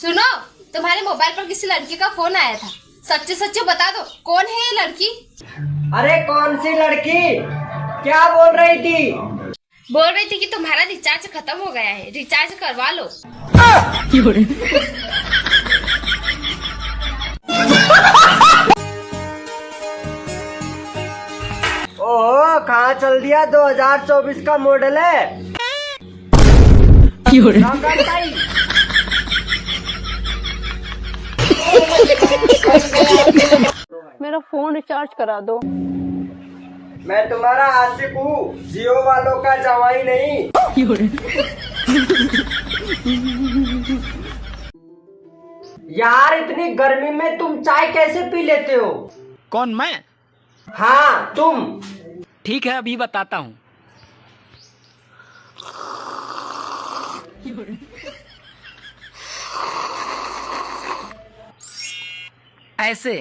सुनो, तुम्हारे मोबाइल पर किसी लड़की का फोन आया था। सच्चे सच्चे बता दो, कौन है ये लड़की? अरे कौन सी लड़की? क्या बोल रही थी? बोल रही थी कि तुम्हारा रिचार्ज खत्म हो गया है, रिचार्ज करवा लो। ओहो, कहाँ चल दिया? 2024 का मॉडल है। मेरा फोन रिचार्ज करा दो। मैं तुम्हारा आशिक हूँ, जियो वालों का जवाई नहीं। यार इतनी गर्मी में तुम चाय कैसे पी लेते हो? कौन, मैं? हाँ तुम। ठीक है, अभी बताता हूँ। ऐसे।